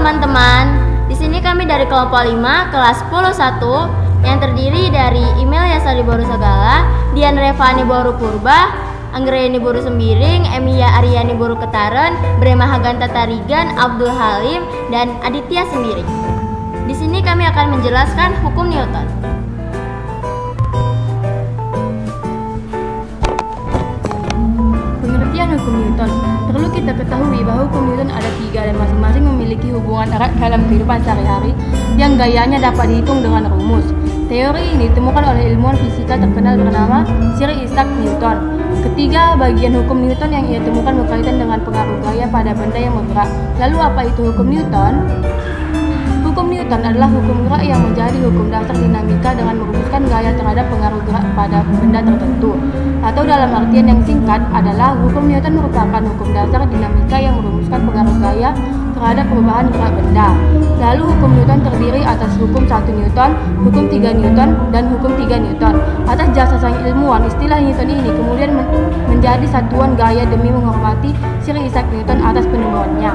teman-teman, di sini kami dari kelompok 5 kelas 10-1 yang terdiri dari Imelya Sari Boru Segala, Dian Revani Boru Purba, Anggreni Boru Sembiring, Emilia Aryani Boru Ketaren, Brema Haganta Tarigan, Abdul Halim, dan Aditya Sembiring. Di sini kami akan menjelaskan hukum Newton. Pengertian hukum Newton. Perlu kita ketahui bahwa hukum Newton ada 3 dan masing-masing memiliki hubungan erat dalam kehidupan sehari-hari yang gayanya dapat dihitung dengan rumus. Teori ini ditemukan oleh ilmuwan fisika terkenal bernama Sir Isaac Newton. Ketiga bagian hukum Newton yang ia temukan berkaitan dengan pengaruh gaya pada benda yang bergerak. Lalu apa itu hukum Newton? Hukum Newton adalah hukum gerak yang menjadi hukum dasar dinamika dengan merumuskan gaya terhadap pengaruh gerak pada benda tertentu. Atau dalam artian yang singkat adalah hukum Newton merupakan hukum dasar dinamika yang merumuskan pengaruh gaya terhadap perubahan gerak benda. Lalu hukum Newton terdiri atas hukum 1 Newton, hukum 3 Newton, dan hukum 3 Newton. Atas jasa sang ilmuwan, istilah Newton ini kemudian menjadi satuan gaya demi menghormati Sir Isaac Newton atas penemuannya.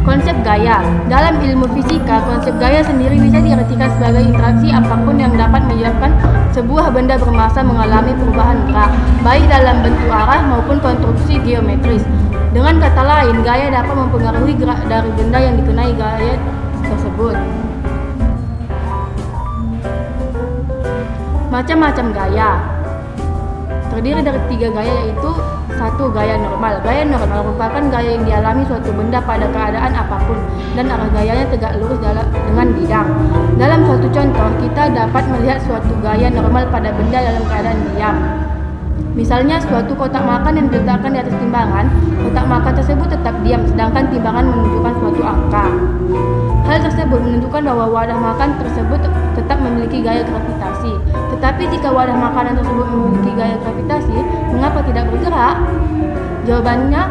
Konsep gaya. Dalam ilmu fisika, konsep gaya sendiri bisa diartikan sebagai interaksi apapun yang dapat menyebabkan sebuah benda bermassa mengalami perubahan gerak, baik dalam bentuk arah maupun konstruksi geometris. Dengan kata lain, gaya dapat mempengaruhi gerak dari benda yang dikenai gaya tersebut. Macam-macam gaya. Terdiri dari 3 gaya, yaitu 1. Gaya normal. Gaya normal merupakan gaya yang dialami suatu benda pada keadaan apapun dan arah gayanya tegak lurus dengan bidang. Dalam suatu contoh, kita dapat melihat suatu gaya normal pada benda dalam keadaan diam. Misalnya suatu kotak makan yang diletakkan di atas timbangan, kotak makan tersebut tetap diam sedangkan timbangan menunjukkan suatu angka. Hal tersebut menunjukkan bahwa wadah makan tersebut tetap memiliki gaya gravitasi. Tetapi jika wadah makanan tersebut memiliki gaya gravitasi, mengapa tidak bergerak? Jawabannya,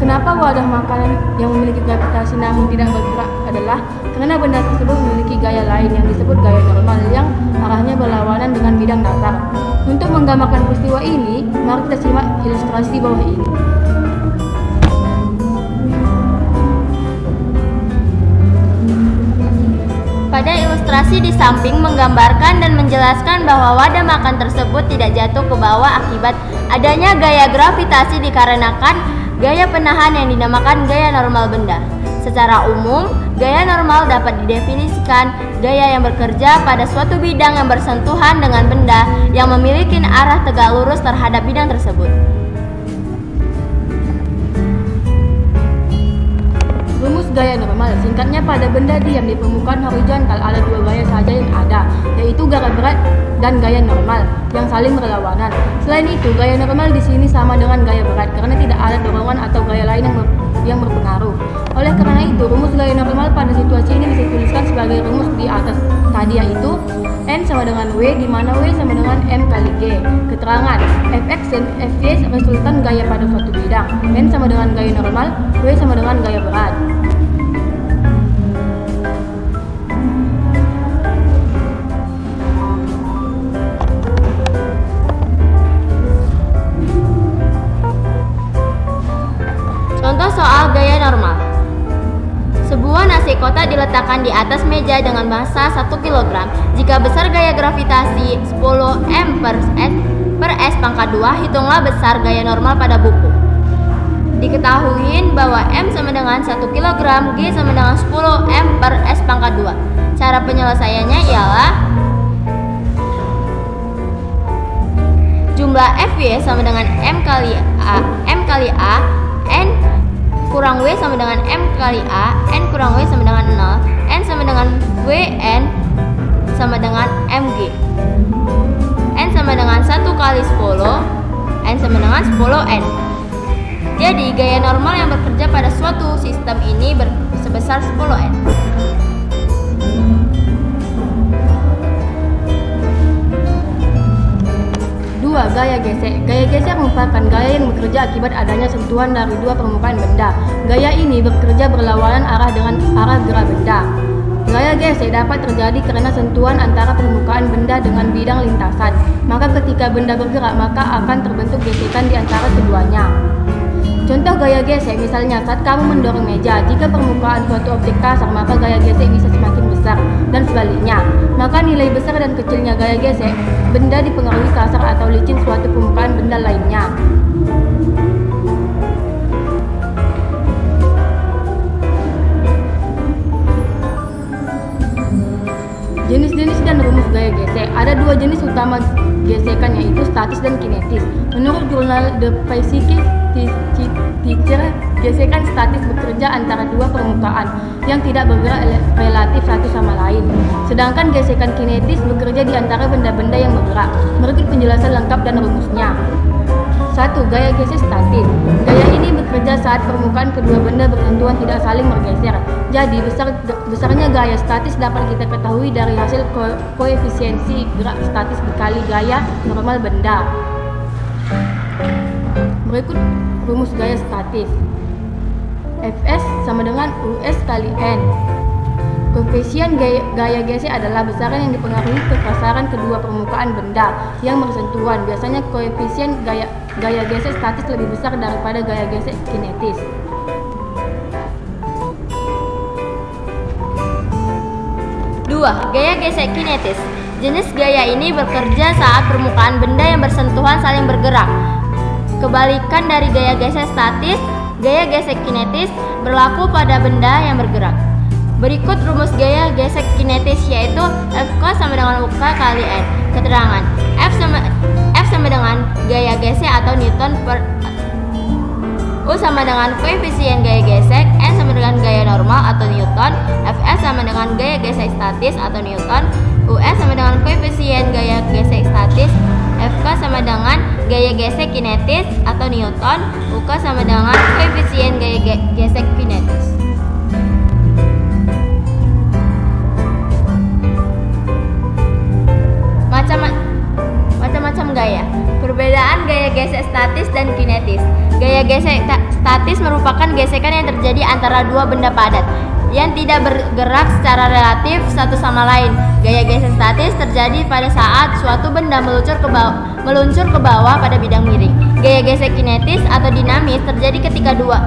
kenapa wadah makanan yang memiliki gravitasi namun tidak bergerak adalah karena benda tersebut memiliki gaya lain yang disebut gaya normal yang arahnya berlawanan dengan bidang datar. Untuk menggambarkan peristiwa ini, mari kita simak ilustrasi di bawah ini. Pada ilustrasi di samping menggambarkan dan menjelaskan bahwa wadah makan tersebut tidak jatuh ke bawah akibat adanya gaya gravitasi dikarenakan gaya penahan yang dinamakan gaya normal benda. Secara umum, gaya normal dapat didefinisikan gaya yang bekerja pada suatu bidang yang bersentuhan dengan benda yang memiliki arah tegak lurus terhadap bidang tersebut. Rumus gaya normal, singkatnya pada benda diam di permukaan horizontal ada 2 gaya saja yang ada, yaitu gaya berat dan gaya normal yang saling berlawanan. Selain itu, gaya normal di sini sama dengan gaya berat karena tidak ada dorongan atau gaya lain yang berpengaruh. Oleh karena itu, rumus gaya normal pada situasi ini bisa dituliskan sebagai rumus di atas tadi, yaitu N sama dengan W, di mana W sama dengan M kali G. Keterangan, Fx dan Fy resultan gaya pada suatu bidang. N sama dengan gaya normal, W sama dengan gaya berat. Contoh soal gaya normal. Sebuah nasi kotak diletakkan di atas meja dengan massa 1 kg. Jika besar gaya gravitasi 10 m per s pangkat 2, hitunglah besar gaya normal pada buku. Diketahui bahwa m sama dengan 1 kg, g sama dengan 10 m per s pangkat 2. Cara penyelesaiannya ialah jumlah Fy sama dengan m kali a, n kurang W sama dengan M kali A, N kurang W sama dengan 0, N sama dengan WN sama dengan MG. N sama dengan 1 kali 10, N sama dengan 10N. Jadi gaya normal yang bekerja pada suatu sistem ini sebesar 10N. Gaya gesek. Gaya gesek merupakan gaya yang bekerja akibat adanya sentuhan dari 2 permukaan benda. Gaya ini bekerja berlawanan arah dengan arah gerak benda. Gaya gesek dapat terjadi karena sentuhan antara permukaan benda dengan bidang lintasan. Maka ketika benda bergerak, maka akan terbentuk gesekan di antara keduanya. Contoh gaya gesek, misalnya saat kamu mendorong meja, jika permukaan suatu objek kasar, maka gaya gesek bisa semakin besar, dan sebaliknya. Maka nilai besar dan kecilnya gaya gesek benda dipengaruhi kasar atau licin suatu permukaan benda lainnya. Jenis-jenis dan rumus gaya gesek. Ada dua jenis utama gesekan, yaitu statis dan kinetis. Menurut jurnal The Physics Teacher, gesekan statis bekerja antara dua permukaan yang tidak bergerak relatif satu sama lain. Sedangkan gesekan kinetis bekerja di antara benda-benda yang bergerak. Berikut penjelasan lengkap dan rumusnya. 1. Gaya gesek statis. Gaya ini bekerja saat permukaan kedua benda bersentuhan tidak saling bergeser. Jadi besarnya gaya statis dapat kita ketahui dari hasil koefisiensi gerak statis dikali gaya normal benda. Berikut rumus gaya statis. Fs sama dengan US kali N. Koefisien gaya gesek adalah besaran yang dipengaruhi kekasaran kedua permukaan benda yang bersentuhan. Biasanya koefisien gaya gesek statis lebih besar daripada gaya gesek kinetis. Gaya gesek kinetis. Jenis gaya ini bekerja saat permukaan benda yang bersentuhan saling bergerak. Kebalikan dari gaya gesek statis, gaya gesek kinetis berlaku pada benda yang bergerak. Berikut rumus gaya gesek kinetis, yaitu Fk sama dengan UK kali N. Keterangan: F sama dengan gaya gesek atau Newton per U sama dengan koefisien gaya gesek, N sama dengan gaya normal atau Newton, Fs sama dengan gaya gesek statis atau Newton, US sama dengan koefisien gaya gesek statis, Fk sama dengan gaya gesek kinetis atau Newton, UK sama dengan koefisien gaya gesek kinetis. Macam-macam gaya. Perbedaan gaya gesek statis dan kinetis. Gaya gesek statis merupakan gesekan yang terjadi antara dua benda padat yang tidak bergerak secara relatif satu sama lain. Gaya gesek statis terjadi pada saat suatu benda meluncur ke bawah pada bidang miring. Gaya gesek kinetis atau dinamis terjadi ketika dua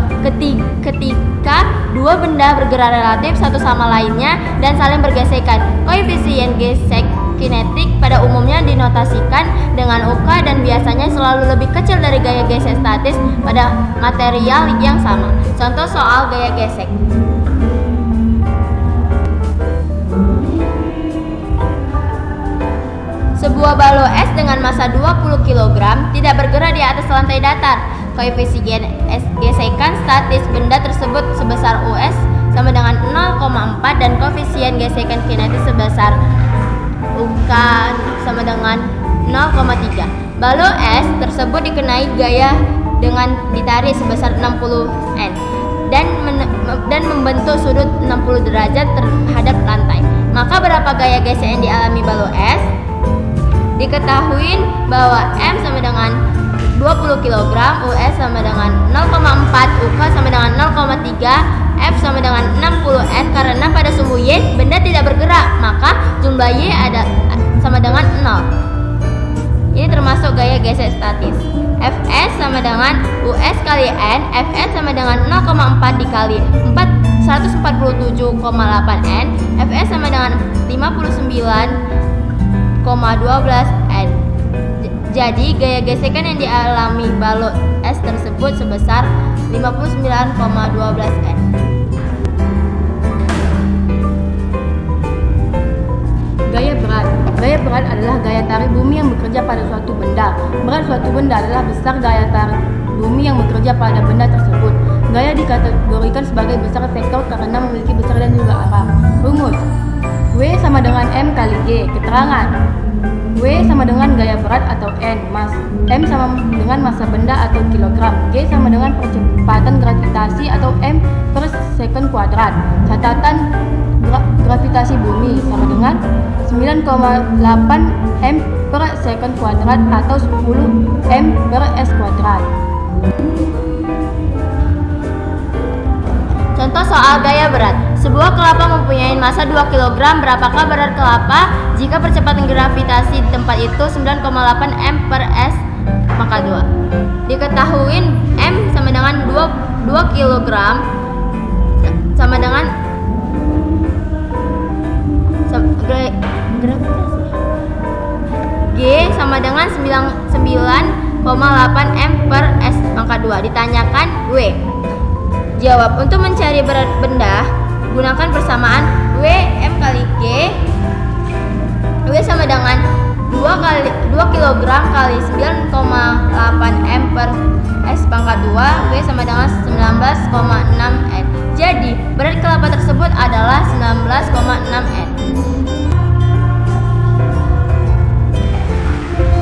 benda bergerak relatif satu sama lainnya dan saling bergesekan. Koefisien gesek kinetik pada umumnya dinotasikan dengan UK dan biasanya selalu lebih kecil dari gaya gesek statis pada material yang sama. Contoh soal gaya gesek. Sebuah balo es dengan massa 20 kg tidak bergerak di atas lantai datar. Koefisien gesekan statis benda tersebut sebesar US sama dengan 0,4 dan koefisien gesekan kinetis sebesar UK sama dengan 0,3. Balo es tersebut dikenai gaya dengan ditarik sebesar 60 N dan membentuk sudut 60 derajat terhadap lantai. Maka berapa gaya gesek yang dialami balo es? Diketahui bahwa M sama dengan 20 kg, US sama dengan 0,4, UK sama dengan 0,3, F sama dengan 60 N. Karena pada sumbu Y benda tidak bergerak, maka jumlah Y sama dengan 0. Ini termasuk gaya gesek statis. Fs sama dengan US kali N. Fs sama dengan 0,4 dikali 147,8 N. Fs sama dengan 59,12 N. Jadi gaya gesekan yang dialami balo es tersebut sebesar 59,12 N. Gaya berat. Gaya berat adalah gaya tarik bumi yang bekerja pada suatu benda. Berat suatu benda adalah besar gaya tarik bumi yang bekerja pada benda tersebut. Gaya dikategorikan sebagai besar vektor karena memiliki besar dan juga arah. Rumus: W sama dengan M kali G. Keterangan: W sama dengan gaya berat atau N, M sama dengan massa benda atau kilogram, G sama dengan percepatan gravitasi atau M per second kuadrat. Catatan: gravitasi bumi sama dengan 9,8 M per second kuadrat atau 10 M per S kuadrat. Contoh soal gaya berat. Sebuah kelapa mempunyai massa 2 kg. Berapakah berat kelapa jika percepatan gravitasi di tempat itu 9,8 M per S maka 2? Diketahui M sama dengan dengan 2 kg sama dengan G sama dengan 9,8 M per S pangkat 2. Ditanyakan W. Jawab. Untuk mencari berat benda, gunakan persamaan W M kali G. W sama dengan 2 kg kali 9,8 M per S pangkat 2. W sama dengan 19,6 N. Jadi, berat kelapa tersebut adalah 19,6 N.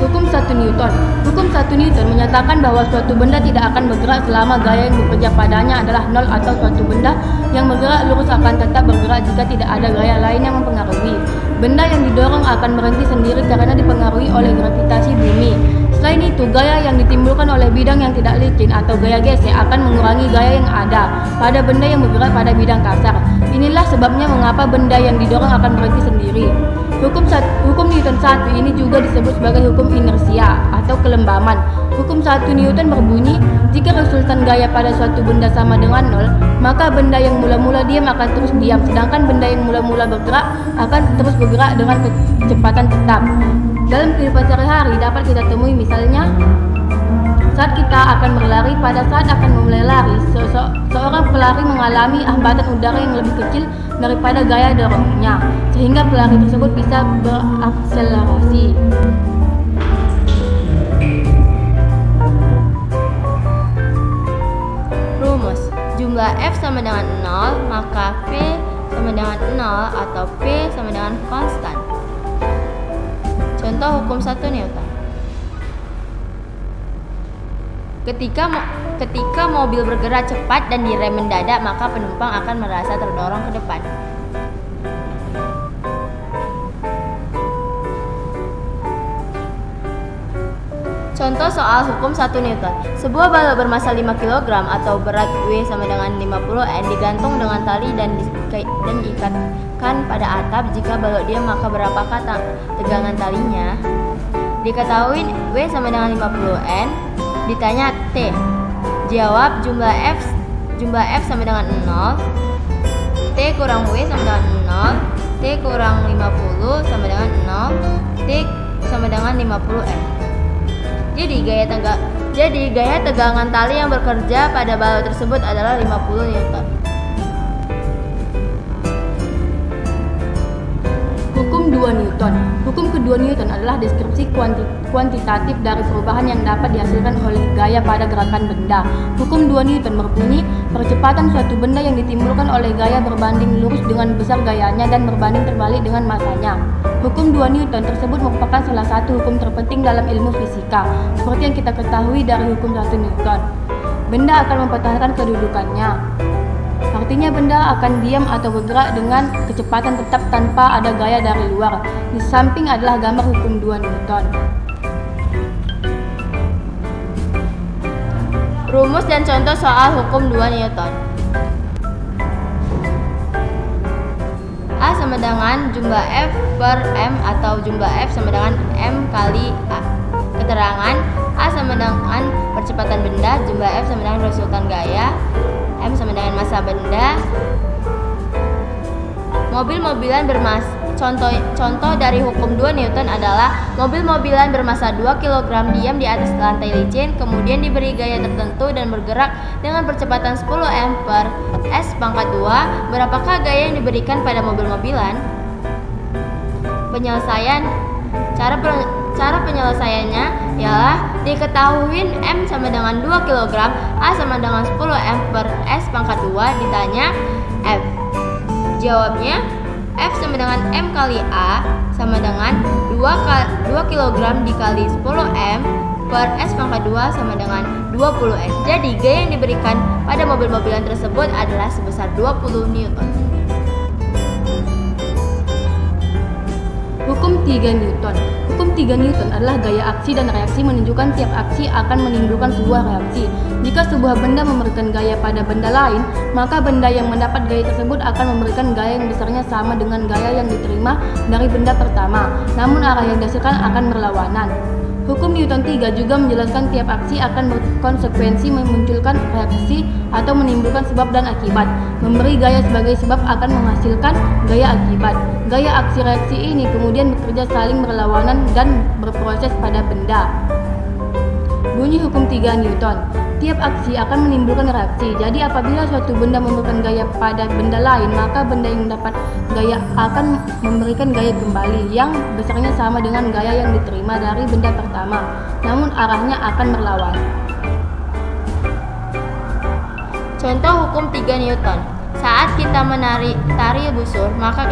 Hukum 1 Newton. Hukum 1 Newton menyatakan bahwa suatu benda tidak akan bergerak selama gaya yang bekerja padanya adalah nol, atau suatu benda yang bergerak lurus akan tetap bergerak jika tidak ada gaya lain yang mempengaruhi. Benda yang didorong akan berhenti sendiri karena dipengaruhi oleh gravitasi bumi. Selain itu, gaya yang ditimbulkan oleh bidang yang tidak licin atau gaya gesek akan mengurangi gaya yang ada pada benda yang bergerak pada bidang kasar. Inilah sebabnya mengapa benda yang didorong akan berhenti sendiri. Hukum Newton 1 ini juga disebut sebagai hukum inersia atau kelembaman. Hukum 1 Newton berbunyi, jika resultan gaya pada suatu benda sama dengan nol, maka benda yang mula-mula diam akan terus diam, sedangkan benda yang mula-mula bergerak akan terus bergerak dengan kecepatan tetap. Dalam kehidupan sehari-hari dapat kita temui misalnya saat kita akan berlari. Pada saat akan memulai lari, seorang pelari mengalami hambatan udara yang lebih kecil daripada gaya dorongnya, sehingga pelari tersebut bisa berakselerasi. Rumus. Jumlah F sama dengan 0, maka P sama dengan 0 atau P sama dengan konstan. Contoh hukum 1 Newton. Ketika mobil bergerak cepat dan direm mendadak, maka penumpang akan merasa terdorong ke depan. Contoh soal hukum 1 Newton. Sebuah balok bermassa 5 kg atau berat W sama dengan 50 N digantung dengan tali dan diikatkan pada atap. Jika balok diam, maka berapakah tegangan talinya? Diketahui W sama dengan 50 N. Ditanya T. Jawab. Jumlah F sama dengan 0. T kurang W sama dengan 0. T kurang 50 sama dengan 0. T sama dengan 50 N. Jadi gaya tegangan tali yang bekerja pada balok tersebut adalah 50 Newton. Hukum 2 Newton. Hukum kedua Newton adalah deskripsi kuantitatif dari perubahan yang dapat dihasilkan oleh gaya pada gerakan benda. Hukum 2 Newton berbunyi, percepatan suatu benda yang ditimbulkan oleh gaya berbanding lurus dengan besar gayanya dan berbanding terbalik dengan masanya. Hukum 2 Newton tersebut merupakan salah satu hukum terpenting dalam ilmu fisika. Seperti yang kita ketahui dari hukum 1 Newton, benda akan mempertahankan kedudukannya. Artinya benda akan diam atau bergerak dengan kecepatan tetap tanpa ada gaya dari luar. Di samping adalah gambar hukum 2 Newton. Rumus dan contoh soal hukum 2 Newton. A sama dengan jumlah F per M atau jumlah F sama dengan M kali A. Keterangan. A sama dengan percepatan benda, jumlah F sama dengan resultan gaya, M sama dengan massa benda. Mobil-mobilan bermassa. Contoh dari hukum 2 Newton adalah mobil-mobilan bermassa 2 kg diam di atas lantai licin, kemudian diberi gaya tertentu dan bergerak dengan percepatan 10 M per S pangkat 2. Berapakah gaya yang diberikan pada mobil-mobilan? Penyelesaian. Cara penyelesaiannya ialah diketahui M sama dengan 2 kg, A sama dengan 10 M per S pangkat 2. Ditanya F. Jawabnya, F sama dengan M kali A sama dengan 2 kg dikali 10 M per S pangkat 2 sama dengan 20 N. Jadi gaya yang diberikan pada mobil-mobilan tersebut adalah sebesar 20 Newton. Hukum 3 Newton. Hukum 3 Newton adalah gaya aksi dan reaksi, menunjukkan tiap aksi akan menimbulkan sebuah reaksi. Jika sebuah benda memberikan gaya pada benda lain, maka benda yang mendapat gaya tersebut akan memberikan gaya yang besarnya sama dengan gaya yang diterima dari benda pertama, namun arah yang dihasilkan akan berlawanan. Hukum Newton 3 juga menjelaskan tiap aksi akan konsekuensi memunculkan reaksi atau menimbulkan sebab dan akibat. Memberi gaya sebagai sebab akan menghasilkan gaya akibat. Gaya aksi reaksi ini kemudian bekerja saling berlawanan dan berproses pada benda. Bunyi hukum 3 Newton. Tiap aksi akan menimbulkan reaksi. Jadi apabila suatu benda memberikan gaya pada benda lain, maka benda yang mendapat gaya akan memberikan gaya kembali yang besarnya sama dengan gaya yang diterima dari benda pertama, namun arahnya akan berlawan. Contoh hukum 3 Newton. Saat kita menarik tali busur, maka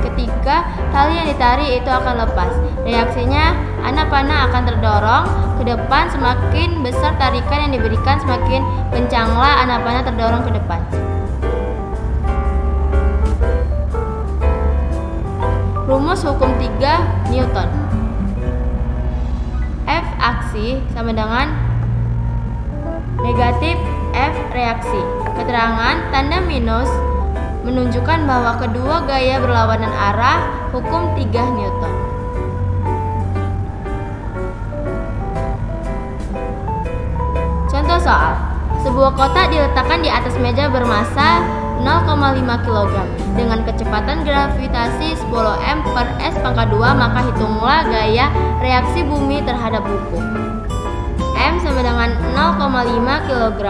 ketika tali yang ditarik itu akan lepas. Reaksinya, anak panah akan terdorong ke depan. Semakin besar tarikan yang diberikan, semakin kencanglah anak panah terdorong ke depan. Rumus hukum 3 Newton. F aksi sama dengan negatif F reaksi. Keterangan tanda minus menunjukkan bahwa kedua gaya berlawanan arah. Hukum 3 Newton. Contoh soal. Sebuah kotak diletakkan di atas meja bermassa 0,5 kg dengan kecepatan gravitasi 10 m per s pangkat 2, maka hitunglah gaya reaksi bumi terhadap buku. M sama dengan 0,5 kg.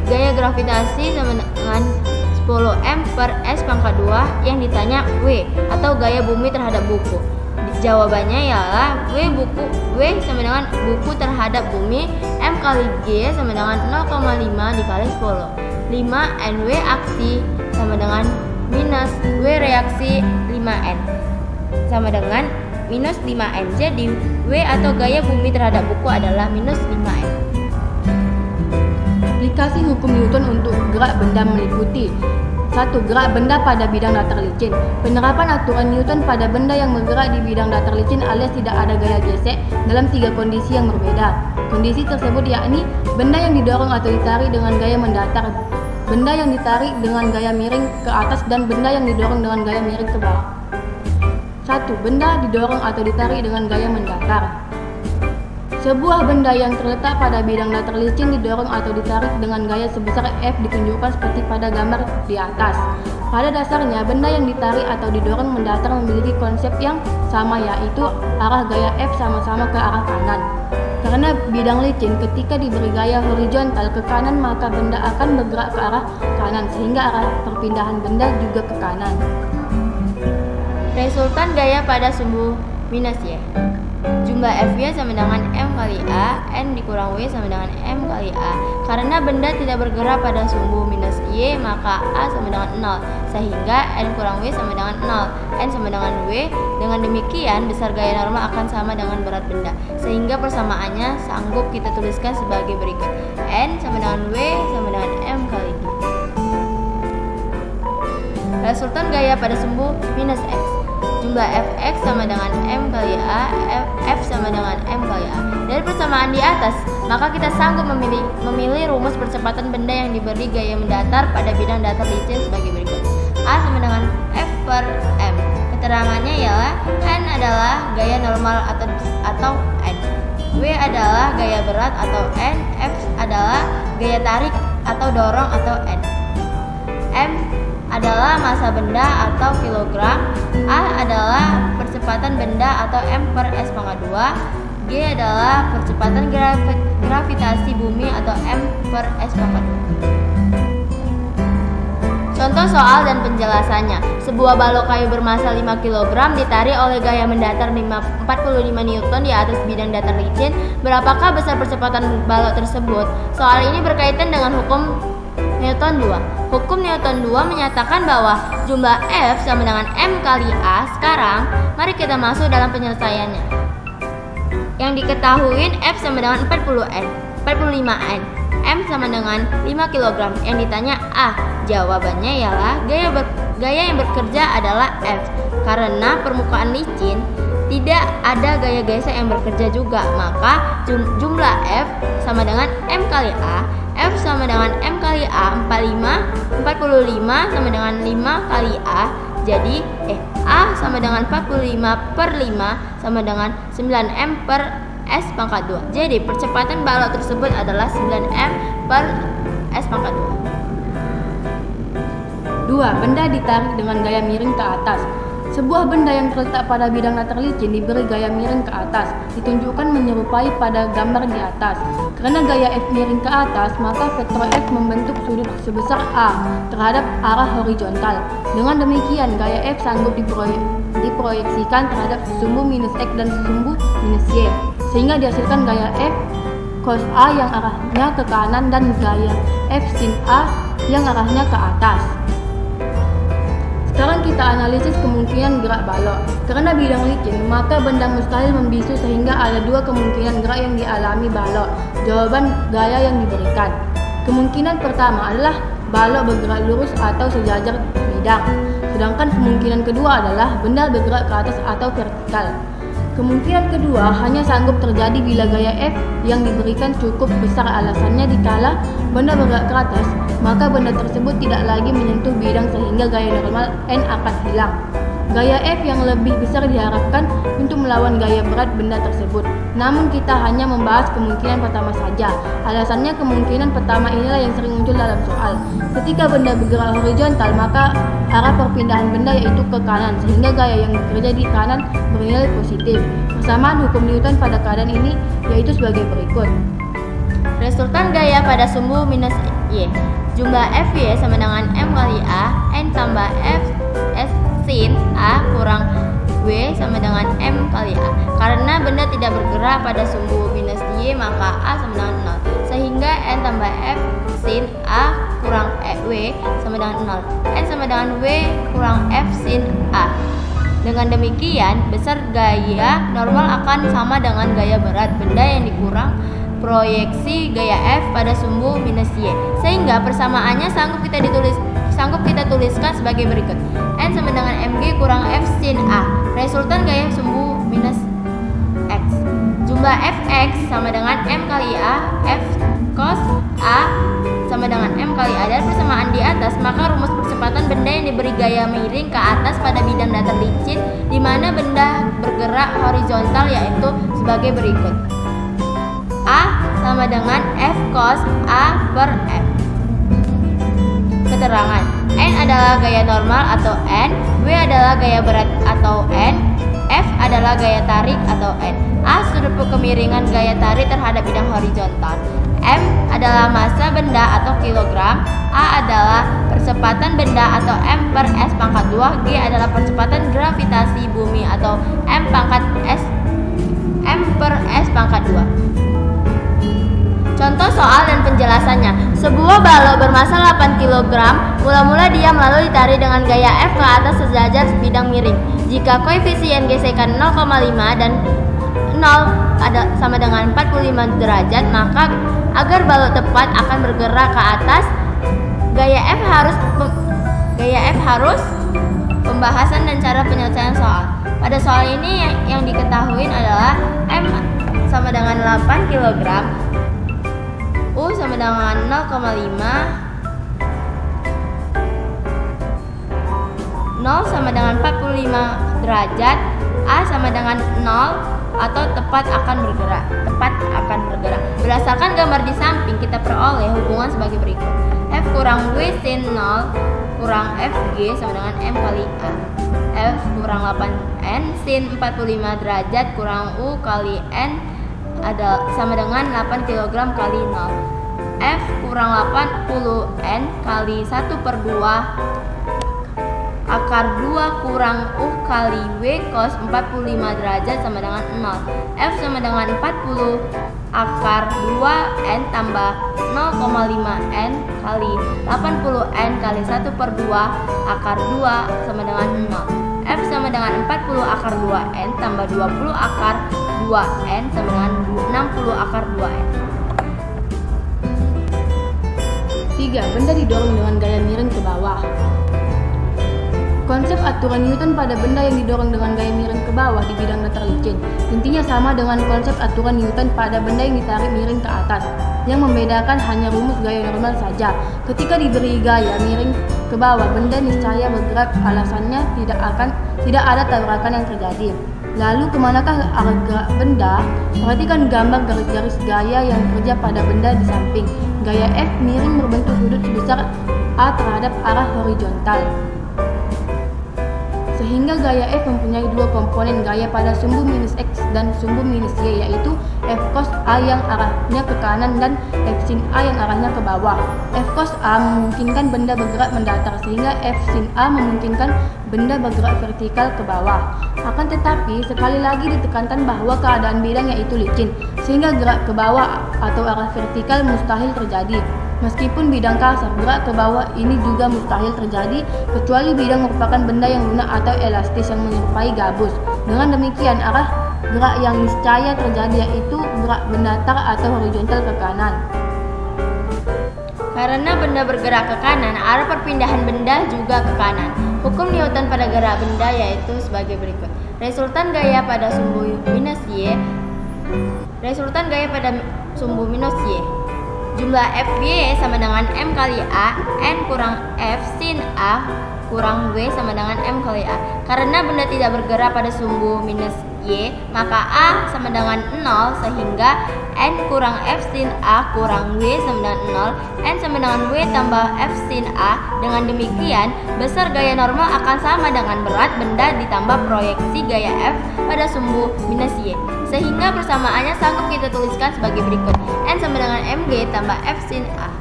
Gaya gravitasi sama dengan 10 m per s pangkat 2. Yang ditanya W atau gaya bumi terhadap buku. Jawabannya ialah W sama dengan buku terhadap bumi. M kali G sama dengan 0,5 dikali 10. 5 NW aksi sama dengan minus W reaksi 5N sama dengan minus 5N. Jadi W atau gaya bumi terhadap buku adalah minus 5N. Aplikasi hukum Newton untuk gerak benda meliputi 1. Gerak benda pada bidang datar licin. Penerapan aturan Newton pada benda yang bergerak di bidang datar licin alias tidak ada gaya gesek dalam 3 kondisi yang berbeda. Kondisi tersebut yakni benda yang didorong atau ditarik dengan gaya mendatar, benda yang ditarik dengan gaya miring ke atas, dan benda yang didorong dengan gaya miring ke bawah. 1. Benda didorong atau ditarik dengan gaya mendatar. Sebuah benda yang terletak pada bidang datar licin didorong atau ditarik dengan gaya sebesar F ditunjukkan seperti pada gambar di atas. Pada dasarnya, benda yang ditarik atau didorong mendatar memiliki konsep yang sama, yaitu arah gaya F sama-sama ke arah kanan. Karena bidang licin ketika diberi gaya horizontal ke kanan, maka benda akan bergerak ke arah kanan, sehingga arah perpindahan benda juga ke kanan. Resultan gaya pada sumbu minus Y. Jumlah Fy sama dengan M kali A, N dikurang W sama dengan M kali A. Karena benda tidak bergerak pada sumbu minus Y, maka A sama dengan 0, sehingga N kurang W sama dengan 0, N sama dengan W. Dengan demikian, besar gaya normal akan sama dengan berat benda, sehingga persamaannya sanggup kita tuliskan sebagai berikut. N sama dengan W sama dengan M kali G. Resultan gaya pada sumbu minus X. Jumlah Fx sama dengan M kali A, F sama dengan M kali A. Dari persamaan di atas, maka kita sanggup memilih rumus percepatan benda yang diberi gaya mendatar pada bidang datar licin sebagai berikut. A sama dengan F per M. Keterangannya ialah N adalah gaya normal atau N. W adalah gaya berat atau N. F adalah gaya tarik atau dorong atau N. M adalah massa benda atau kilogram. A adalah percepatan benda atau M per S pangkat 2. G adalah percepatan gravitasi bumi atau M per S pangkat 2. Contoh soal dan penjelasannya. Sebuah balok kayu bermassa 5 kg ditarik oleh gaya mendatar 45 Newton di atas bidang datar licin. Berapakah besar percepatan balok tersebut? Soal ini berkaitan dengan hukum Newton 2. Hukum Newton 2 menyatakan bahwa jumlah F sama dengan M kali A. Sekarang, mari kita masuk dalam penyelesaiannya. Yang diketahui F sama dengan 45N. M sama dengan 5 kg. Yang ditanya A. Jawabannya ialah gaya yang bekerja adalah F. Karena permukaan licin tidak ada gaya gesek yang bekerja juga, maka jumlah F sama dengan M kali A. F sama dengan M kali A 45 sama dengan 5 kali A. Jadi A sama dengan 45 per 5 sama dengan 9M per S pangkat 2. Jadi percepatan balok tersebut adalah 9m per S pangkat 2. 2. Benda ditarik dengan gaya miring ke atas. Sebuah benda yang terletak pada bidang datar licin diberi gaya miring ke atas, ditunjukkan menyerupai pada gambar di atas. Karena gaya F miring ke atas, maka vektor F membentuk sudut sebesar A terhadap arah horizontal. Dengan demikian, gaya F sanggup diproyeksikan terhadap sumbu minus X dan sumbu minus Y, sehingga dihasilkan gaya F cos A yang arahnya ke kanan dan gaya F sin A yang arahnya ke atas. Sekarang kita analisis kemungkinan gerak balok. Karena bidang licin, maka benda mustahil membisu sehingga ada dua kemungkinan gerak yang dialami balok. Jawaban gaya yang diberikan. Kemungkinan pertama adalah balok bergerak lurus atau sejajar bidang. Sedangkan kemungkinan kedua adalah benda bergerak ke atas atau vertikal. Kemungkinan kedua hanya sanggup terjadi bila gaya F yang diberikan cukup besar. Alasannya dikala benda bergerak ke atas, maka benda tersebut tidak lagi menyentuh bidang sehingga gaya normal N akan hilang. Gaya F yang lebih besar diharapkan untuk melawan gaya berat benda tersebut. Namun kita hanya membahas kemungkinan pertama saja. Alasannya kemungkinan pertama inilah yang sering muncul dalam soal. Ketika benda bergerak horizontal, maka arah perpindahan benda yaitu ke kanan, sehingga gaya yang bekerja di kanan bernilai positif. Persamaan hukum Newton pada keadaan ini yaitu sebagai berikut. Resultan gaya pada sumbu minus Y. Jumlah Fy sama dengan M kali A, N tambah F S sin A kurang W sama dengan M kali A. Karena benda tidak bergerak pada sumbu minus Y, maka A sama dengan 0. Sehingga N tambah F sin A kurang W sama dengan 0. N sama dengan W kurang F sin A. Dengan demikian, besar gaya normal akan sama dengan gaya berat benda yang dikurang proyeksi gaya F pada sumbu minus Y. Sehingga persamaannya sanggup kita tuliskan sebagai berikut. N sama dengan Mg kurang F sin A. Resultan gaya sumbu minus X. Jumlah Fx sama dengan M kali A, F cos A sama dengan M kali A. Dari persamaan di atas, maka rumus percepatan benda yang diberi gaya miring ke atas pada bidang datar licin di mana benda bergerak horizontal yaitu sebagai berikut. A sama dengan F cos A per F. Keterangan: N adalah gaya normal atau N, W adalah gaya berat atau N, F adalah gaya tarik atau N. A sudut kemiringan gaya tarik terhadap bidang horizontal, M adalah massa benda atau kilogram, A adalah percepatan benda atau M per S pangkat 2, G adalah percepatan gravitasi bumi atau M pangkat S M per S pangkat 2. Contoh soal dan penjelasannya. Sebuah balok bermassa 8 kg, mula-mula dia lalu ditarik dengan gaya F ke atas sejajar bidang miring. Jika koefisien gesekan 0,5 dan 0 sama dengan 45 derajat, maka agar balok tepat akan bergerak ke atas, gaya F harus pembahasan dan cara penyelesaian soal. Pada soal ini yang diketahui adalah M sama dengan 8 kg, U sama dengan 0,5, 0 sama dengan 45 derajat, A sama dengan 0 atau tepat akan bergerak. Berdasarkan gambar di samping, kita peroleh hubungan sebagai berikut. F kurang W sin 0 kurang Fg sama dengan M kali A. F kurang 8N sin 45 derajat kurang U kali N sama dengan 8 kg kali 0. F kurang 80N kali 1/2 akar 2 kurang U kali W cos 45 derajat sama dengan 0. F sama dengan 40 akar 2N tambah 0,5N kali 80N kali 1/2 akar 2 sama dengan 0. F sama dengan 40 akar 2N tambah 20 akar 2N sama dengan 60 akar 2N. 3. Benda didorong dengan gaya miring ke bawah. Konsep aturan Newton pada benda yang didorong dengan gaya miring ke bawah di bidang datar licin intinya sama dengan konsep aturan Newton pada benda yang ditarik miring ke atas. Yang membedakan hanya rumus gaya normal saja. Ketika diberi gaya miring ke bawah, benda niscaya bergerak. Alasannya tidak ada tabrakan yang terjadi. Lalu kemanakah arah gerak benda? Perhatikan gambar garis-garis gaya yang bekerja pada benda di samping. Gaya F miring berbentuk sudut sebesar A terhadap arah horizontal. Sehingga gaya F mempunyai dua komponen, gaya pada sumbu minus X dan sumbu minus Y, yaitu F cos A yang arahnya ke kanan dan F sin A yang arahnya ke bawah. F cos A memungkinkan benda bergerak mendatar, sehingga F sin A memungkinkan benda bergerak vertikal ke bawah. Akan tetapi, sekali lagi ditekankan bahwa keadaan bidang yaitu licin, sehingga gerak ke bawah atau arah vertikal mustahil terjadi. Meskipun bidang kasar, gerak ke bawah ini juga mustahil terjadi kecuali bidang merupakan benda yang lunak atau elastis yang menyerupai gabus. Dengan demikian, arah gerak yang niscaya terjadi yaitu gerak mendatar atau horizontal ke kanan. Karena benda bergerak ke kanan, arah perpindahan benda juga ke kanan. Hukum Newton pada gerak benda yaitu sebagai berikut. Resultan gaya pada sumbu minus Y. Resultan gaya pada sumbu minus Y. Jumlah Fy sama dengan M kali A, N kurang F sin A kurang W sama dengan M kali A. Karena benda tidak bergerak pada sumbu minus Y, maka A sama dengan 0, sehingga N kurang F sin A kurang W sama dengan 0, N sama dengan W tambah F sin A. Dengan demikian, besar gaya normal akan sama dengan berat benda ditambah proyeksi gaya F pada sumbu minus Y. Sehingga persamaannya sanggup kita tuliskan sebagai berikut. N sama dengan Mg tambah F sin A.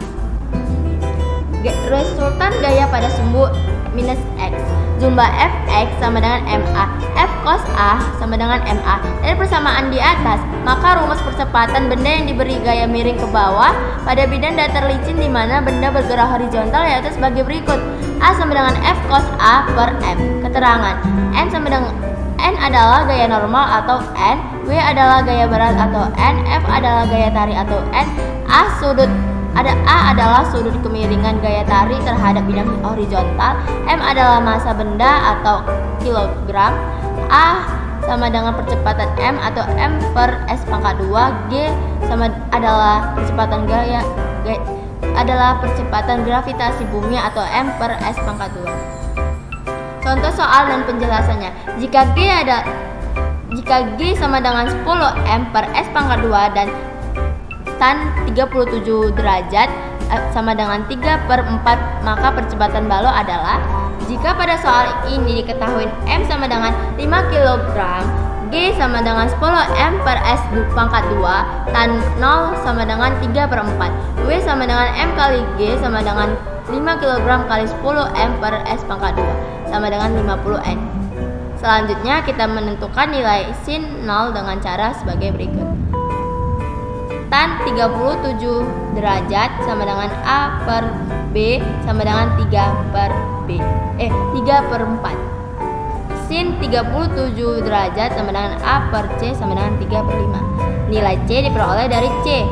Resultan gaya pada sumbu minus X. Jumlah Fx sama dengan MA. F cos A sama dengan MA. Dari persamaan di atas, maka rumus percepatan benda yang diberi gaya miring ke bawah pada bidang datar licin di mana benda bergerak horizontal yaitu sebagai berikut. A sama dengan F cos A per M. Keterangan. N adalah gaya normal atau N, W adalah gaya berat atau N, F adalah gaya tarik atau N, A adalah sudut kemiringan gaya tarik terhadap bidang horizontal, M adalah massa benda atau kilogram, A sama dengan percepatan M atau M per S pangkat 2, G adalah percepatan gravitasi bumi atau M per S pangkat 2. Contoh soal dan penjelasannya. Jika G sama dengan 10 M per S pangkat 2 dan tan 37 derajat sama dengan 3 per 4, maka percepatan balok adalah, jika pada soal ini diketahui M sama dengan 5 kg, G sama dengan 10 M per S pangkat 2, tan 0 sama dengan 3 per 4, W sama dengan M kali G sama dengan 5 kg kali 10 M per S pangkat 2 sama dengan 50 N. Selanjutnya kita menentukan nilai sin 0 dengan cara sebagai berikut. Tan 37 derajat sama dengan A per B sama dengan 3 per 4. Sin 37 derajat sama dengan A per C sama dengan 3 per 5. Nilai C diperoleh dari C.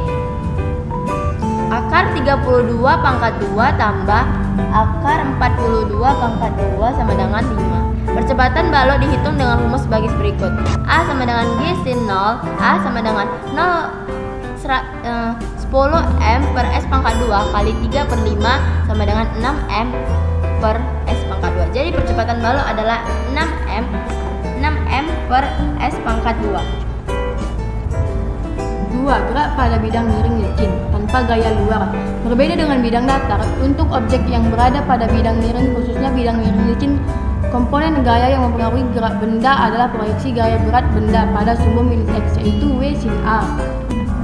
Akar 32 pangkat 2 tambah akar 42 pangkat 2 sama dengan 5. Percepatan balok dihitung dengan rumus sebagai berikut. A sama dengan G sin 0, A sama dengan 10 M per S pangkat 2 kali 3 per 5 sama dengan 6 M per S pangkat 2. Jadi percepatan balok adalah 6 M per S pangkat 2. 2. Gerak pada bidang miring licin tanpa gaya luar. Berbeda dengan bidang datar, untuk objek yang berada pada bidang miring, khususnya bidang miring licin, komponen gaya yang mempengaruhi gerak benda adalah proyeksi gaya berat benda pada sumbu minus X, yaitu W sin A.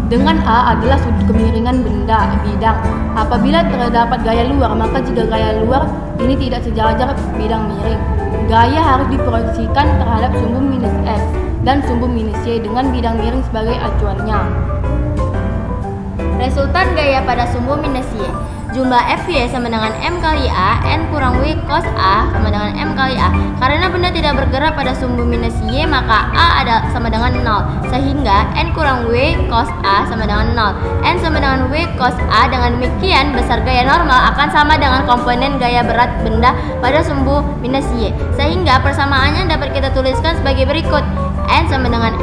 Dengan A adalah sudut kemiringan benda bidang. Apabila terdapat gaya luar, maka jika gaya luar ini tidak sejajar bidang miring, gaya harus diproyeksikan terhadap sumbu minus X dan sumbu minus Y dengan bidang miring sebagai acuannya. Resultan gaya pada sumbu minus Y. Jumlah Fy sama dengan M kali A, N kurang W cos A sama dengan M kali A. Karena benda tidak bergerak pada sumbu minus Y, maka A sama dengan 0, sehingga N kurang W cos A sama dengan 0. N sama dengan W cos A. Dengan demikian, besar gaya normal akan sama dengan komponen gaya berat benda pada sumbu minus Y. Sehingga persamaannya dapat kita tuliskan sebagai berikut. N sama dengan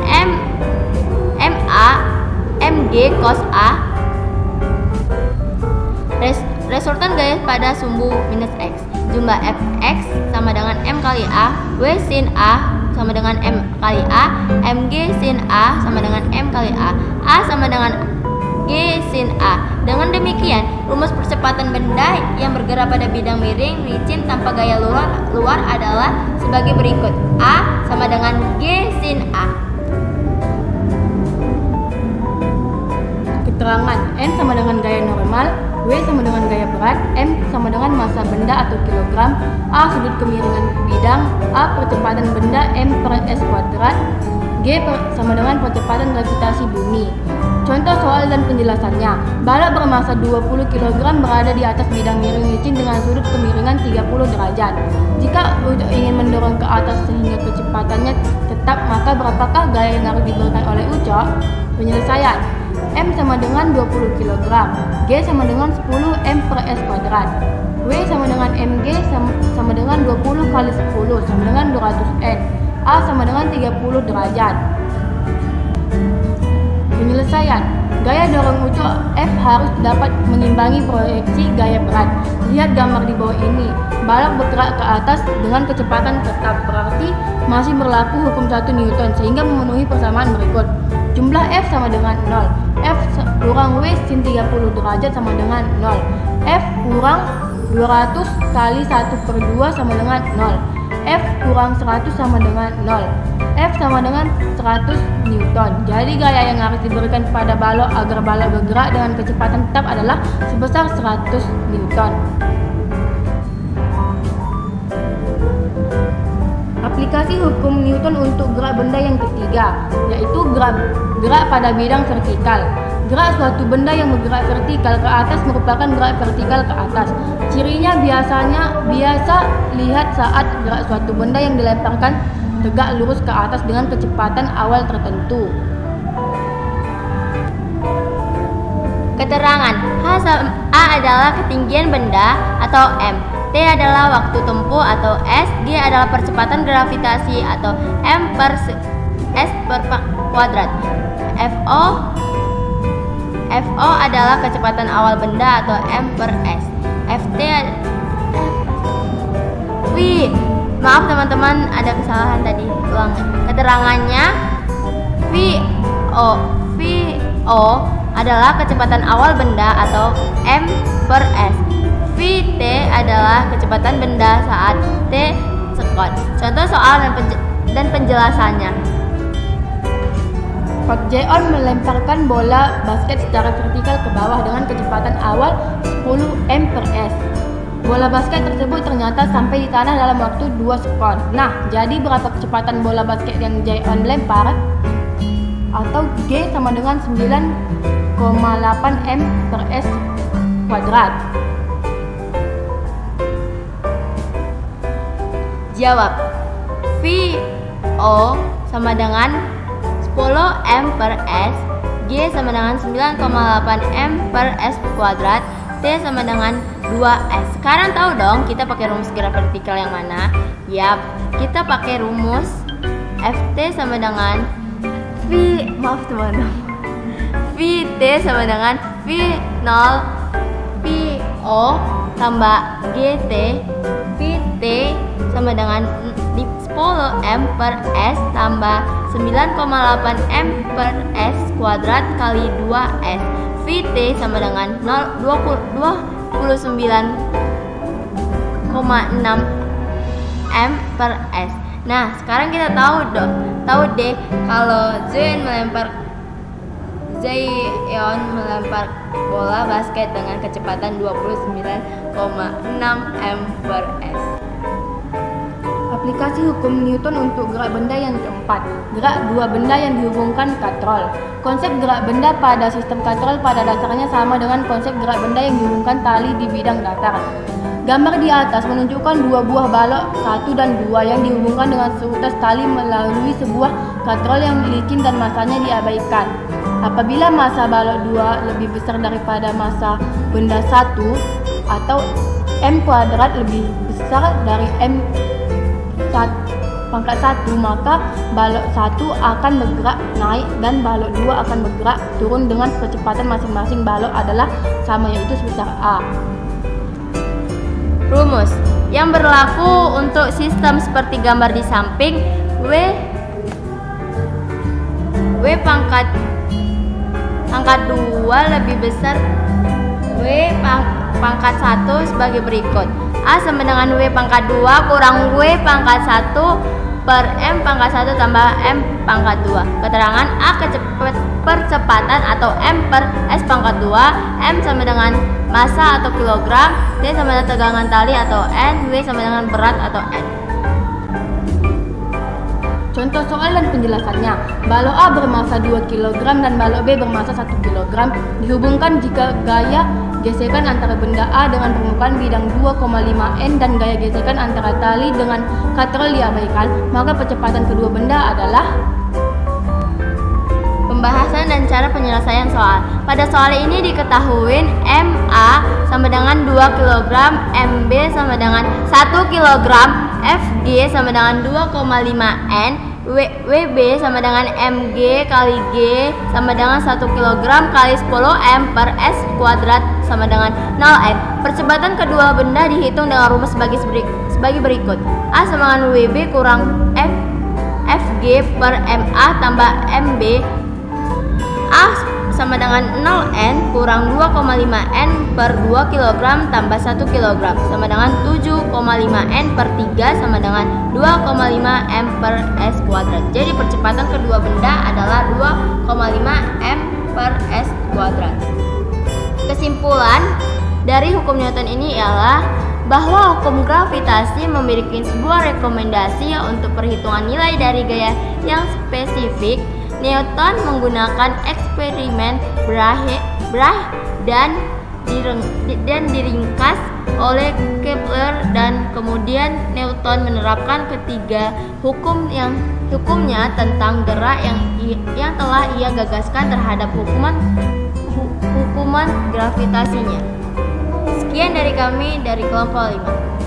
Mg cos A. Resultan gaya pada sumbu minus X. Jumlah Fx sama dengan M kali A, W sin A sama dengan M kali A, MG sin A sama dengan M kali A sama dengan G sin A. Dengan demikian, rumus percepatan benda yang bergerak pada bidang miring licin tanpa gaya luar adalah sebagai berikut. A sama dengan G sin A. Keterangan: N sama dengan gaya normal, W sama dengan gaya berat, M sama dengan massa benda atau kilogram, A sudut kemiringan bidang, A percepatan benda M per S kuadrat, G sama dengan percepatan gravitasi bumi. Contoh soal dan penjelasannya. Balok bermassa 20 kg berada di atas bidang miring licin dengan sudut kemiringan 30 derajat. Jika ucok ingin mendorong ke atas sehingga kecepatannya tetap, maka berapakah gaya yang harus diberikan oleh ucok? Penyelesaian: M sama dengan 20 kg, G sama dengan 10 M per S kuadrat, W sama dengan MG sama dengan 20 kali 10 sama dengan 200 N, A sama dengan 30 derajat. Penyelesaian: gaya dorong ucok F harus dapat mengimbangi proyeksi gaya berat. Lihat gambar di bawah ini. Balok bergerak ke atas dengan kecepatan tetap, berarti masih berlaku hukum 1 Newton sehingga memenuhi persamaan berikut. Jumlah F sama dengan 0. F kurang W sin 30 derajat sama dengan 0. F kurang 200 kali 1/2 sama dengan 0. F kurang 100 sama dengan 0. F sama dengan 100 Newton. Jadi gaya yang harus diberikan pada balok agar balok bergerak dengan kecepatan tetap adalah sebesar 100 Newton. Aplikasi hukum Newton untuk gerak benda yang ketiga, yaitu gerak pada bidang vertikal. Gerak suatu benda yang bergerak vertikal ke atas merupakan gerak vertikal ke atas. Cirinya biasa lihat saat gerak suatu benda yang dilemparkan tegak lurus ke atas dengan kecepatan awal tertentu. Keterangan: A adalah ketinggian benda atau M, T adalah waktu tempuh atau S, G adalah percepatan gravitasi atau M per S per kuadrat, FO adalah kecepatan awal benda atau M per S, FT maaf teman-teman, ada kesalahan tadi, ulang. Keterangannya VO adalah kecepatan awal benda atau M per S. VT adalah kecepatan benda saat T sekon. Contoh soal dan penjelasannya. Park Jae-on melemparkan bola basket secara vertikal ke bawah dengan kecepatan awal 10 M per S. Bola basket tersebut ternyata sampai di tanah dalam waktu 2 sekon. Nah, jadi berapa kecepatan bola basket yang Jae-on lempar? Atau G sama dengan 9,8 M per S kuadrat. Jawab: VO sama dengan 10 M per S, G sama dengan 9,8 M per S kuadrat, T sama dengan 2S. Sekarang tahu dong kita pakai rumus gerak vertikal yang mana? Yap, kita pakai rumus FT sama dengan VT sama dengan V0 VO tambah GT, VT sama dengan 10 M per S tambah 9,8 M per S kuadrat kali 2S. VT sama dengan 29,6 M per S. Nah, sekarang kita tahu deh kalau Jae-on melempar bola basket dengan kecepatan 29,6 M per S. Aplikasi hukum Newton untuk gerak benda yang keempat, gerak dua benda yang dihubungkan katrol. Konsep gerak benda pada sistem katrol pada dasarnya sama dengan konsep gerak benda yang dihubungkan tali di bidang datar. Gambar di atas menunjukkan dua buah balok 1 dan 2 yang dihubungkan dengan seutas tali melalui sebuah katrol yang licin dan masanya diabaikan. Apabila massa balok 2 lebih besar daripada massa benda 1 atau M kuadrat lebih besar dari M pangkat 1, maka balok 1 akan bergerak naik dan balok 2 akan bergerak turun dengan kecepatan masing-masing balok adalah sama, yaitu sebesar A. Rumus yang berlaku untuk sistem seperti gambar di samping, W pangkat 2 lebih besar W pangkat 1 sebagai berikut. A sama dengan W pangkat 2 kurang W pangkat 1 per M pangkat 1 tambah M pangkat 2. Keterangan A percepatan atau M per S pangkat 2, M sama dengan massa atau kilogram, T sama dengan tegangan tali atau N, W sama dengan berat atau N. Contoh soal dan penjelasannya. Balok A bermassa 2 kg dan balok B bermassa 1 kg dihubungkan jika gaya gesekan antara benda A dengan permukaan bidang 2,5 N dan gaya gesekan antara tali dengan katrol diabaikan, maka percepatan kedua benda adalah. Pembahasan dan cara penyelesaian soal. Pada soal ini diketahui MA sama dengan 2 kg, MB sama dengan 1 kg, FG sama dengan 2,5 N, WB sama dengan MG kali G sama dengan 1 kg kali 10 M per S kuadrat sama dengan 0 N. Percepatan kedua benda dihitung dengan rumus sebagai berikut. A sama dengan WB kurang FG per MA tambah MB. A sama dengan 0N kurang 2,5 N per 2 kg tambah 1 kg sama dengan 7,5 N per 3 sama dengan 2,5 M per S kuadrat. Jadi percepatan kedua benda adalah 2,5 M per S kuadrat. Kesimpulan dari hukum Newton ini ialah bahwa hukum gravitasi memiliki sebuah rekomendasi untuk perhitungan nilai dari gaya yang spesifik. Newton menggunakan eksperimen Brahe dan diringkas oleh Kepler, dan kemudian Newton menerapkan ketiga hukumnya tentang gerak yang telah ia gagaskan terhadap hukuman gravitasinya. Sekian dari kami dari kelompok 5.